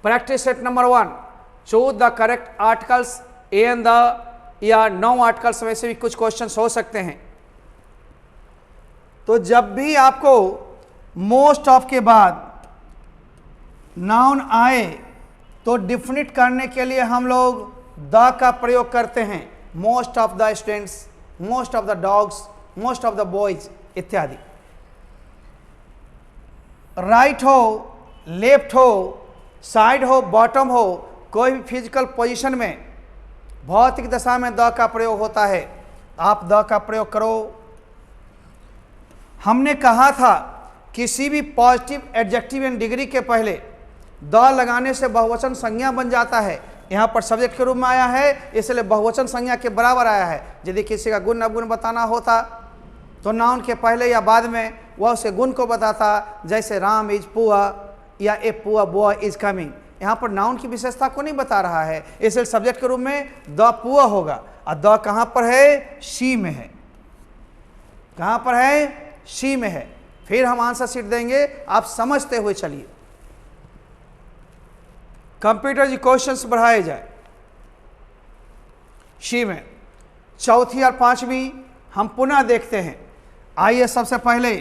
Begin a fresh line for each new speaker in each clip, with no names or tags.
Practice set number 1, choose the correct articles and the, या 9 articles में से भी कुछ क्वेश्चंस हो सकते हैं। तो जब भी आपको मोस्ट ऑफ के बाद नाउन आए तो डिफिनिट करने के लिए हम लोग द का प्रयोग करते हैं। Most of the students, most of the dogs, most of the boys इत्यादि। राइट हो, लेफ्ट हो, साइड हो, बॉटम हो, कोई भी फिजिकल पोजीशन में भौतिक दशा में द का प्रयोग होता है। आप द का प्रयोग करो। हमने कहा था किसी भी पॉजिटिव एडजेक्टिव एंड डिग्री के पहले द लगाने से बहुवचन संज्ञा बन जाता है। यहाँ पर सब्जेक्ट के रूप में आया है, इसलिए बहुवचन संज्ञा के बराबर आया है। यदि किसी का गुण अवगुण बताना होता तो नाउन के पहले या बाद में वह उसे गुण को बताता, जैसे राम इज पुअर या a poor boy is coming. यहाँ पर नाउन की विशेषता को नहीं बता रहा है, इसलिए सब्जेक्ट के रूप में द पुअर होगा। और द कहाँ पर है? शी में है। कहाँ पर है? शी में है। फिर हम आंसर शीट देंगे, आप समझते हुए चलिए। कंप्यूटर जी क्वेश्चंस बढ़ाए जाए। शी में चौथी और पांचवी हम पुनः देखते हैं। आइए, सबसे पहले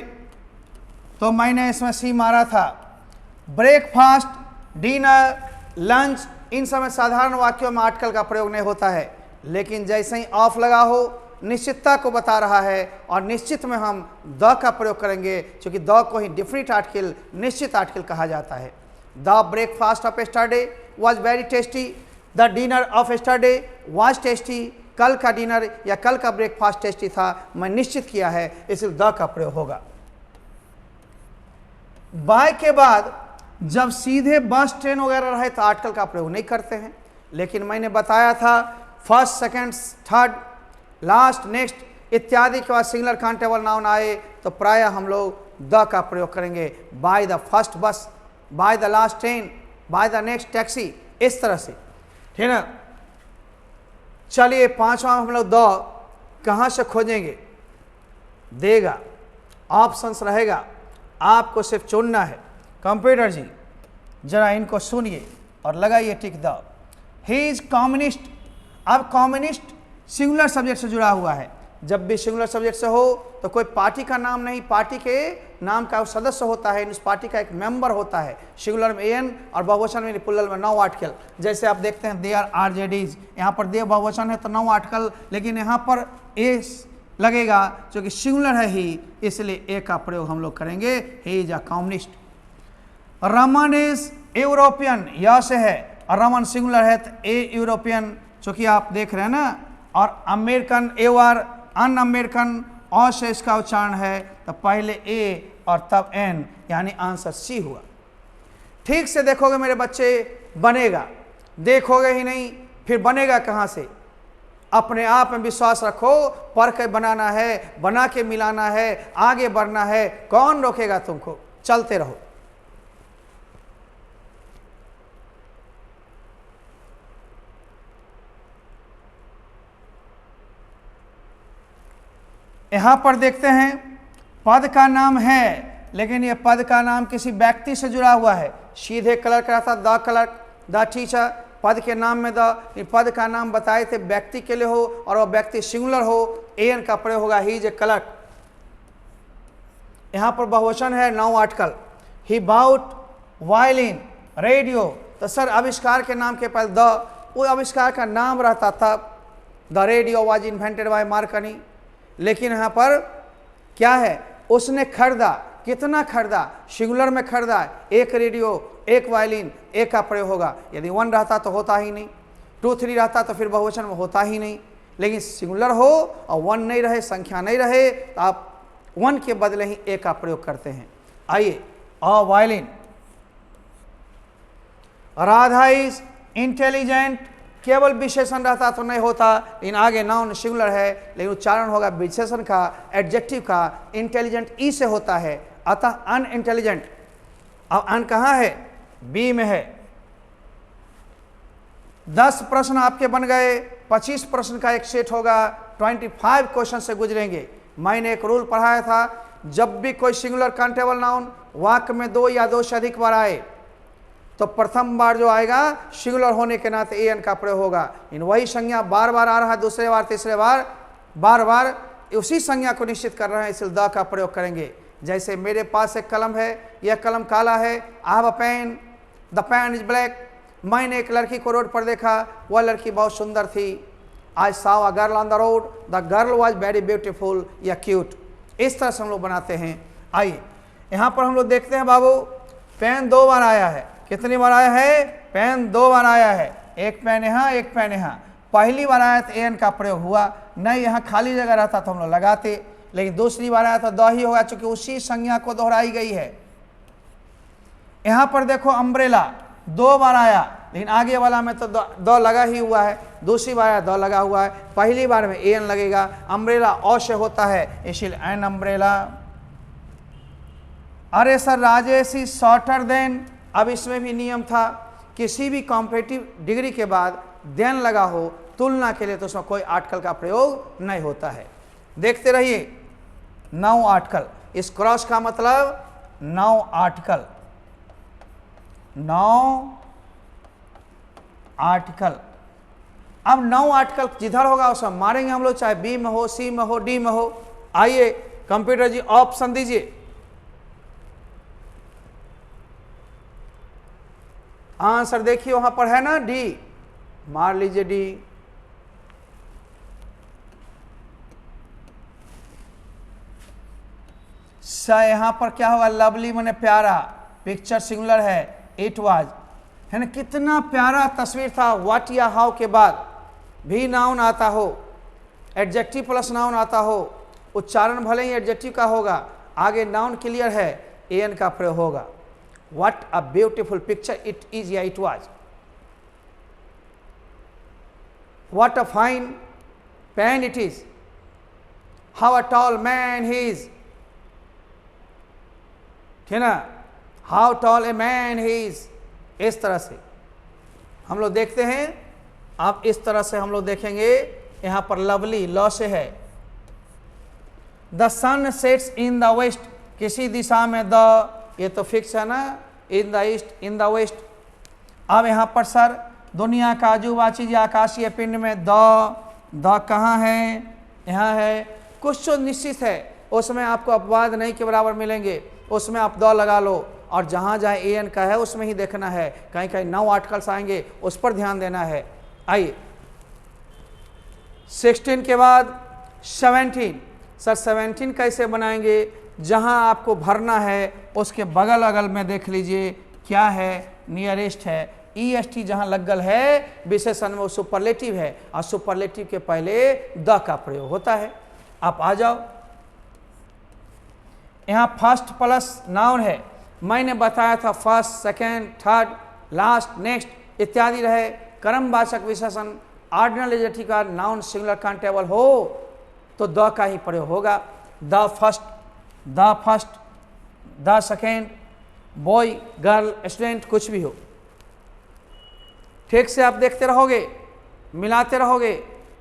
तो मैंने इसमें सी मारा था। ब्रेकफास्ट, डिनर, लंच, इन समय साधारण वाक्यों में आर्टिकल का प्रयोग नहीं होता है, लेकिन जैसे ही ऑफ लगा हो निश्चितता को बता रहा है और निश्चित में हम द का प्रयोग करेंगे, क्योंकि द को ही डिफिनिट आर्टिकल, निश्चित आर्टिकल कहा जाता है। The breakfast of yesterday was very tasty, the dinner of yesterday was tasty. कल का डिनर या कल का ब्रेकफास्ट टेस्टी था, मैं निश्चित किया है, इसलिए द का प्रयोग होगा। बाय के बाद जब सीधे बस, ट्रेन वगैरह रहे तो आर्टिकल का प्रयोग नहीं करते हैं, लेकिन मैंने बताया था first, second, third, last, next इत्यादि के बाद सिंगुलर काउंटेबल नाउन आए तो प्रायः हम लोग द का प्रयोग करेंगे। बाय द फर्स्ट बस, by the last train, by the next taxi, इस तरह से, ठीक है। चलिए, पांचवा हम लोग द कहाँ से खोजेंगे? देगा, ऑप्शंस रहेगा, आपको सिर्फ चुनना है। कंप्यूटर जी जरा इनको सुनिए और लगाइए tick the. He is communist. अब कम्युनिस्ट सिंगुलर सब्जेक्ट से जुड़ा हुआ है। जब भी सिंगुलर सब्जेक्ट से हो तो कोई पार्टी का नाम नहीं, पार्टी के नाम का सदस्य होता है, उस पार्टी का एक मेंबर होता है। सिंगुलर में एन और बहुवचन में प्लुरल में 9 आर्टिकल। जैसे आप देखते हैं देयर आरजेडीज, यहाँ पर दे बहुवचन है तो 9 आर्टिकल, लेकिन यहाँ पर ए लगेगा क्योंकि सिंगुलर है ही, इसलिए ए का प्रयोग हम लोग करेंगे। He is a communist. Raman is European, यह से है, और रमन सिंगुलर है तो ए यूरोपियन, चूंकि आप देख रहे हैं ना। और अमेरिकन, एवर, अन अमेरिकन, और से इसका उच्चारण है तो पहले ए और तब एन, यानी आंसर सी हुआ। ठीक से देखोगे मेरे बच्चे, बनेगा। देखोगे ही नहीं फिर बनेगा कहाँ से? अपने आप में विश्वास रखो, पढ़ के बनाना है, बना के मिलाना है, आगे बढ़ना है। कौन रोकेगा तुमको? चलते रहो। यहाँ पर देखते हैं पद का नाम है, लेकिन ये पद का नाम किसी व्यक्ति से जुड़ा हुआ है। सीधे क्लर्क रहता द क्लर्क, द टीचर, पद के नाम में द। पद का नाम बताए थे व्यक्ति के लिए हो और वह व्यक्ति सिंगुलर हो, एन का प्रयोग होगा, ही इज ए क्लर्क। यहाँ पर बहुवचन है, 9 आर्टिकल। ही बाउट वायलिन, रेडियो, तो सर आविष्कार के नाम के पहले द, वो आविष्कार का नाम रहता था। The radio was invented by मार्कनी। लेकिन यहाँ पर क्या है? उसने खरीदा। कितना खरीदा? सिंगुलर में खरीदा, एक रेडियो, एक वायलिन, एक का प्रयोग होगा। यदि 1 रहता तो होता ही नहीं, 2, 3 रहता तो फिर बहुवचन में होता ही नहीं। लेकिन सिंगुलर हो और 1 नहीं रहे, संख्या नहीं रहे, तो आप 1 के बदले ही एक का प्रयोग करते हैं। आइए, अ वायलिन। राधा इज इंटेलिजेंट, केवल विशेषण रहता तो नहीं होता, लेकिन आगे नाउन सिंगुलर है, लेकिन उच्चारण होगा विशेषण का, एडजेक्टिव का। इंटेलिजेंट ई से होता है, अतः अनइंटेलिजेंट। अब अन कहाँ है? बी में है। 10 प्रश्न आपके बन गए, 25 प्रश्न का एक सेट होगा, 25 क्वेश्चन से गुजरेंगे। मैंने एक रूल पढ़ाया था, जब भी कोई सिंगुलर काउंटेबल नाउन वाक्य में 2 या 2 से अधिक बार आए तो प्रथम बार जो आएगा सिंगुलर होने के नाते ए एन का प्रयोग होगा। इन वही संज्ञा बार बार आ रहा है, दूसरे बार तीसरे बार बार बार उसी संज्ञा को निश्चित कर रहे हैं, इसलिए द का प्रयोग करेंगे। जैसे मेरे पास एक कलम है, यह कलम काला है, I have a pen, the pen is black. मैंने एक लड़की को रोड पर देखा, वह लड़की बहुत सुंदर थी। I saw a girl on the road, the girl was very beautiful या क्यूट। इस तरह से हम लोग बनाते हैं। आइए यहाँ पर हम लोग देखते हैं बाबू, पेन 2 बार आया है। कितनी बार आया है? पेन 2 बार आया है। एक पेन यहाँ, एक पेन यहाँ। पहली बार आया तो एन का प्रयोग हुआ नहीं, यहाँ खाली जगह रहता तो हम लोग लगाते, लेकिन दूसरी बार आया तो द ही होगा, चूंकि उसी संज्ञा को दोहराई गई है। यहाँ पर देखो अम्ब्रेला 2 बार आया, लेकिन आगे वाला में तो द लगा ही हुआ है, दूसरी बार आया द लगा हुआ है, पहली बार में एन लगेगा। अम्ब्रेला औ से होता है, इसलिए एन अम्ब्रेला। अरे sir Rajesh is shorter than, अब इसमें भी नियम था, किसी भी कॉम्पिटिटिव डिग्री के बाद देन लगा हो तुलना के लिए तो उसमें कोई आर्टिकल का प्रयोग नहीं होता है। देखते रहिए, 9 आर्टिकल, इस क्रॉस का मतलब 9 आर्टिकल, 9 आर्टिकल। अब 9 आर्टिकल जिधर होगा उसमें मारेंगे हम लोग, चाहे बी में हो, सी में हो, डी में हो। आइए कंप्यूटर जी ऑप्शन दीजिए। आंसर देखिए वहां पर है ना डी, मार लीजिए डी। यहां पर क्या होगा? लवली माने प्यारा, पिक्चर सिंगुलर है, इट वाज, है ना, कितना प्यारा तस्वीर था। व्हाट या हाउ के बाद भी नाउन आता हो, एडजेक्टिव प्लस नाउन आता हो, उच्चारण भले ही एडजेक्टिव का होगा, आगे नाउन क्लियर है, एन का प्रयोग होगा। What a beautiful picture it is या it was. What a fine pen it is, how a tall man he is, ठीक ना, how tall a man he is. इस तरह से हम लोग देखते हैं। अब इस तरह से हम लोग देखेंगे, यहां पर लवली लॉ से है। The sun sets in the west, किसी दिशा में द, ये तो फिक्स है ना, in the east, in the west. अब यहां पर सर दुनिया का अजूबा चीज आकाशीय पिंड में द कहाँ है? यहाँ है। कुछ जो निश्चित है उसमें आपको अपवाद नहीं के बराबर मिलेंगे, उसमें आप द लगा लो, और जहाँ जहाँ ए एन का है उसमें ही देखना है। कहीं कहीं 9 आर्टिकल्स आएंगे, उस पर ध्यान देना है। आइए 16 के बाद 17। सर 17 कैसे बनाएंगे? जहाँ आपको भरना है उसके बगल अगल में देख लीजिए क्या है, नियरेस्ट है। EST जहाँ लगल है विशेषण में वो सुपरलेटिव है, और सुपरलेटिव के पहले द का प्रयोग होता है। आप आ जाओ, यहाँ फर्स्ट प्लस नाउन है। मैंने बताया था first, second, third, last, next इत्यादि रहे। कर्मवाचक विशेषण ऑर्डिनल एडजेक्टिव का नाउन सिंगुलर काउंटेबल हो तो द का ही प्रयोग होगा। The first, the second, boy, girl, student, कुछ भी हो। ठीक से आप देखते रहोगे, मिलाते रहोगे,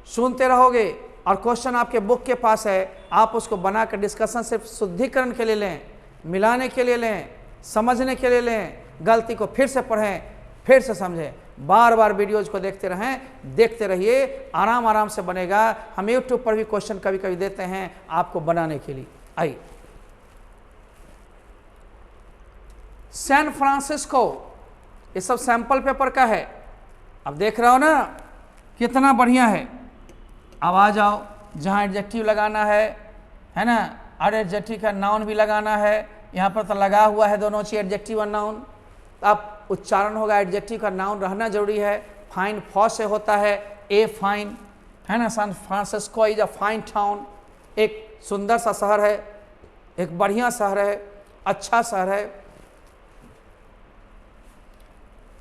सुनते रहोगे, और क्वेश्चन आपके बुक के पास है, आप उसको बनाकर डिस्कशन सिर्फ शुद्धिकरण के लिए लें, मिलाने के लिए लें, समझने के लिए लें, गलती को फिर से पढ़ें, फिर से समझें, बार बार वीडियोज को देखते रहें, देखते रहिए, आराम आराम से बनेगा। हम यूट्यूब पर भी क्वेश्चन कभी कभी देते हैं आपको बनाने के लिए। आइए सैन फ्रांसिस्को, ये सब सैंपल पेपर का है। अब देख रहे हो ना कितना बढ़िया है। अब आ जाओ, जहाँ एडजेक्टिव लगाना है ना, और एडजेक्टिव का नाउन भी लगाना है। यहाँ पर तो लगा हुआ है दोनों चीज, एडजेक्टिव और नाउन। अब उच्चारण होगा, एडजेक्टिव का नाउन रहना जरूरी है। फाइन फॉ से होता है, ए फाइन, है ना। San Francisco is a fine town, एक सुंदर सा शहर है, एक बढ़िया शहर है, अच्छा शहर है।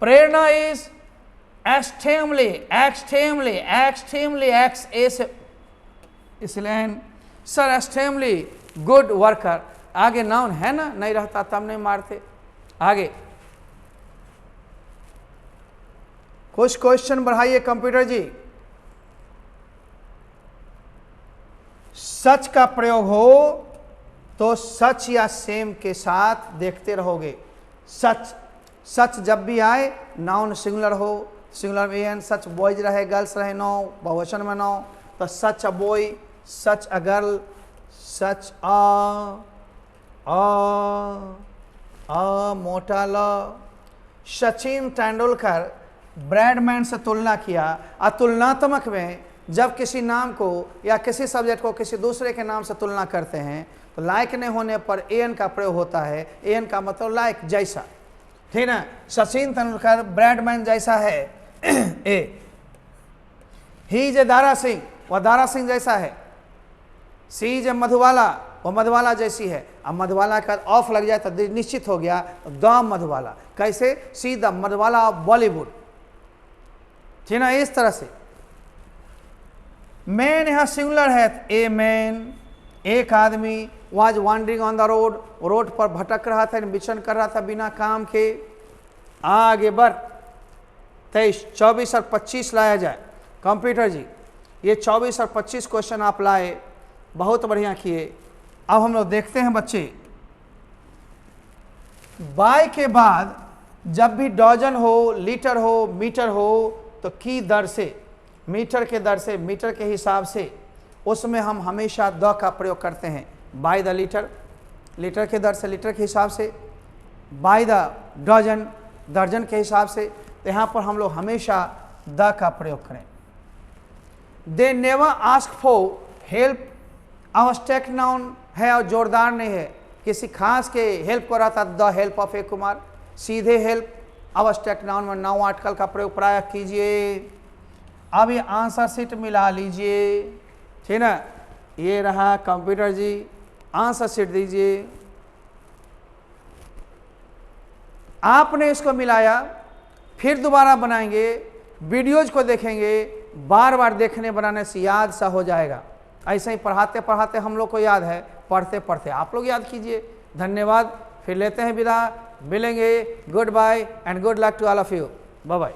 Prerna is extremely, extremely, extremely, एक्स ए से इसलिए सर एक्सट्रीमली गुड वर्कर। आगे नाउन है ना, नहीं रहता तब नहीं मारते। आगे कुछ क्वेश्चन बढ़ाइए कंप्यूटर जी। सच का प्रयोग हो तो सच या सेम के साथ देखते रहोगे। सच सच जब भी आए नाउन सिंगुलर हो, सिंगुलर में एन, सच बॉयज रहे गर्ल्स रहे नो, बहुवचन में नो, तो सच a boy, such a girl, सच मोटा ल। सचिन तेंदुलकर ब्रैडमैन से तुलना किया। तुलनात्मक में जब किसी नाम को या किसी सब्जेक्ट को किसी दूसरे के नाम से तुलना करते हैं तो लाइक नहीं होने पर एन का प्रयोग होता है। एन का मतलब लाइक, जैसा, ठीक ना। सचिन तेंदुलकर ब्रैडमैन जैसा है ए। He is a Dara Singh, वह दारा सिंह जैसा है। सी इज ए मधुबाला, वह मधुबाला जैसी है। अब मधुबाला का ऑफ लग जाए तो निश्चित हो गया द मधुबाला। कैसे? See the Madhubala of Bollywood, ठीक ना, इस तरह से। मैन यहाँ सिंगुलर है, ए मैन, एक आदमी। Was wandering on the road, road पर भटक रहा था, विचरण कर रहा था बिना काम के। आगे बढ़ 23, 24 और 25 लाया जाए। कंप्यूटर जी ये 24 और 25 क्वेश्चन आप लाए, बहुत बढ़िया किए। अब हम लोग देखते हैं बच्चे, बाय के बाद जब भी डजन हो, लीटर हो, मीटर हो तो की दर से, मीटर के दर से, मीटर के हिसाब से, उसमें हम हमेशा द का प्रयोग करते हैं। बाय द लीटर, लीटर के दर से, लीटर के हिसाब से। बाय द डजन, दर्जन के हिसाब से। तो यहाँ पर हम लोग हमेशा द का प्रयोग करें। They never ask for help, आवश्यक नाउन है और जोरदार नहीं है, किसी खास के हेल्प को रहता द हेल्प ऑफ ए कुमार। सीधे हेल्प, आवश्यक नाउन में नाउन आर्टिकल का प्रयोग प्राय कीजिए। अब ये आंसर शीट मिला लीजिए, ठीक ना। ये रहा कंप्यूटर जी, आंसर शीट दीजिए। आपने इसको मिलाया, फिर दोबारा बनाएंगे, वीडियोज को देखेंगे, बार बार देखने बनाने से याद सा हो जाएगा। ऐसे ही पढ़ाते पढ़ाते हम लोग को याद है, पढ़ते पढ़ते आप लोग याद कीजिए। धन्यवाद, फिर लेते हैं विदा, मिलेंगे। Goodbye and good luck to all of you. Bye bye.